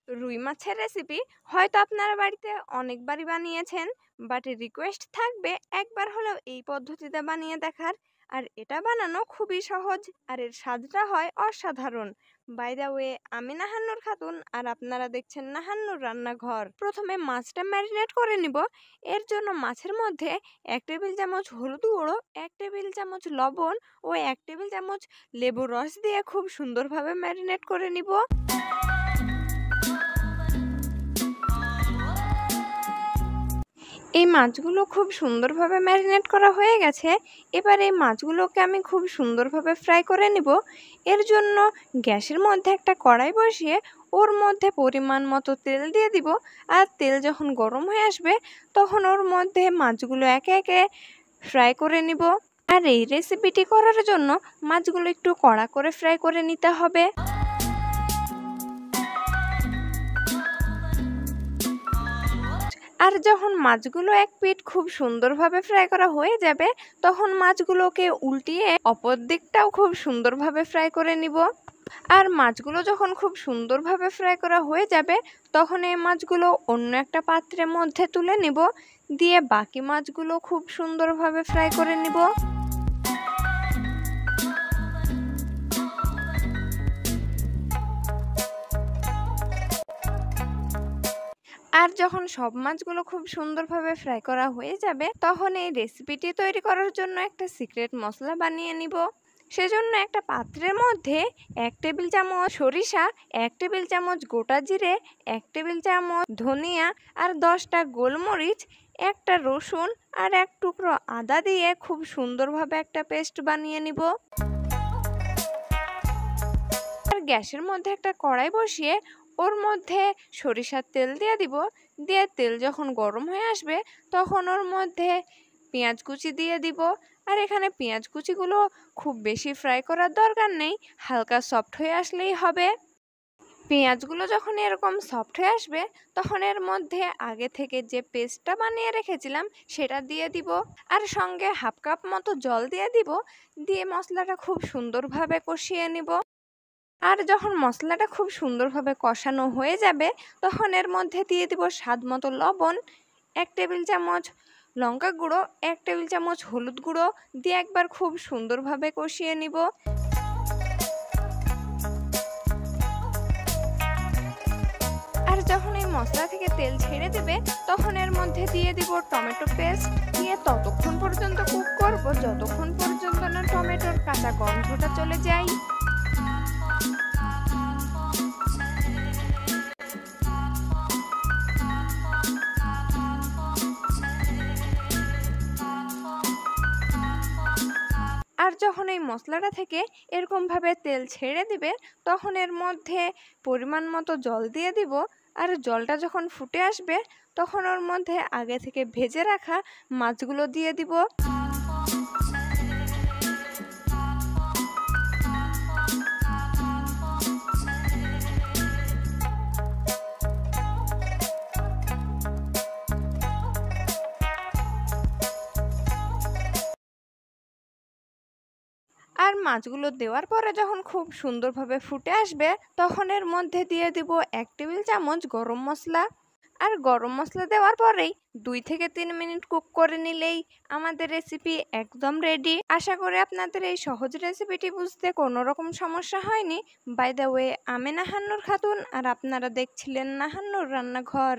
রুই মাছের রেসিপি হয়তো আপনারা বাড়িতে অনেকবারই বানিয়েছেন, বাট রিকোয়েস্ট থাকবে একবার হলেও এই পদ্ধতিতে বানিয়ে দেখার। আর এটা বানানো খুবই সহজ, আর এর স্বাদটা হয় অসাধারণ। বাই দ্য ওয়ে, আমি নাহান্নুর খাতুন, আর আপনারা দেখছেন নাহান্নুর রান্নাঘর। প্রথমে মাছটা ম্যারিনেট করে নিব। এর জন্য মাছের মধ্যে 1 টেবিল চামচ হলুদ গুঁড়ো, 1 টেবিল চামচ লবণ ও 1 টেবিল চামচ লেবুর রস দিয়ে খুব সুন্দরভাবে ম্যারিনেট করে নিব। এই মাছগুলো খুব সুন্দরভাবে ম্যারিনেট করা হয়ে গেছে। এবার এই মাছগুলোকে আমি খুব সুন্দরভাবে ফ্রাই করে নিব। এর জন্য গ্যাসের মধ্যে একটা কড়াই বসিয়ে ওর মধ্যে পরিমাণ মতো তেল দিয়ে দিব। আর তেল যখন গরম হয়ে আসবে তখন ওর মধ্যে মাছগুলো একে একে ফ্রাই করে নিব। আর এই রেসিপিটি করার জন্য মাছগুলো একটু কড়া করে ফ্রাই করে নিতে হবে। আর যখন মাছগুলো এক পিঠ খুব সুন্দরভাবে ফ্রাই করা হয়ে যাবে তখন মাছগুলোকে উল্টিয়ে অপর দিকটাও খুব সুন্দরভাবে ফ্রাই করে নিব। আর মাছগুলো যখন খুব সুন্দরভাবে ফ্রাই করা হয়ে যাবে তখন এই মাছগুলো অন্য একটা পাত্রের মধ্যে তুলে নিব, দিয়ে বাকি মাছগুলো খুব সুন্দরভাবে ফ্রাই করে নিব। আর যখন সব মাছগুলো খুব সুন্দরভাবে ফ্রাই করা হয়ে যাবে তখন এই রেসিপিটি তৈরি করার জন্য একটা সিক্রেট মশলা বানিয়ে নিব। সেজন্য একটা পাত্রের মধ্যে 1 টেবিল চামচ সরিষা, 1 টেবিল চামচ গোটা জিরে, 1 টেবিল চামচ ধনিয়া আর 10টা গোলমরিচ, একটা রসুন আর 1 টুকরো আদা দিয়ে খুব সুন্দরভাবে একটা পেস্ট বানিয়ে নিব। আর গ্যাসের মধ্যে একটা কড়াই বসিয়ে ওর মধ্যে সরিষার তেল দিয়ে দিব। দিয়ে তেল যখন গরম হয়ে আসবে তখন ওর মধ্যে পেঁয়াজ কুচি দিয়ে দিব। আর এখানে পেঁয়াজ কুচিগুলো খুব বেশি ফ্রাই করার দরকার নেই, হালকা সফট হয়ে আসলেই হবে। পেঁয়াজগুলো যখন এরকম সফট হয়ে আসবে তখন এর মধ্যে আগে থেকে যে পেস্টটা বানিয়ে রেখেছিলাম সেটা দিয়ে দিব। আর সঙ্গে হাফ কাপ মতো জল দিয়ে দিব। দিয়ে মশলাটা খুব সুন্দরভাবে কষিয়ে নিব। আর যখন মশলাটা খুব সুন্দরভাবে কষানো হয়ে যাবে তখন এর মধ্যে দিয়ে দিব স্বাদ মতো লবণ, 1 টেবিল চামচ লঙ্কা গুঁড়ো, 1 টেবিল চামচ হলুদ গুঁড়ো দিয়ে একবার খুব সুন্দরভাবে কষিয়ে নিব। আর যখন এই মশলা থেকে তেল ছেড়ে দেবে তখন এর মধ্যে দিয়ে দিব টমেটো পেস্ট, দিয়ে ততক্ষণ পর্যন্ত কুক করব যতক্ষণ পর্যন্ত না টমেটোর কাঁচা গন্ধটা চলে যায়। আর যখন এই মশলাটা থেকে এরকমভাবে তেল ছেড়ে দিবে তখন এর মধ্যে পরিমাণ মতো জল দিয়ে দিব। আর জলটা যখন ফুটে আসবে তখন ওর মধ্যে আগে থেকে ভেজে রাখা মাছগুলো দিয়ে দিব। আর মাছগুলো দেওয়ার পরে যখন খুব সুন্দরভাবে ফুটে আসবে তখন এর মধ্যে দিয়ে দিব 1 টেবিল চামচ গরম মশলা। আর গরম মশলা দেওয়ার পরেই 2 থেকে 3 মিনিট কুক করে নিলেই আমাদের রেসিপি একদম রেডি। আশা করি আপনাদের এই সহজ রেসিপিটি বুঝতে কোনো রকম সমস্যা হয়নি। বাই দ্য ওয়ে, আমি নাহান্নুর খাতুন, আর আপনারা দেখছিলেন নাহান্নুর রান্নাঘর।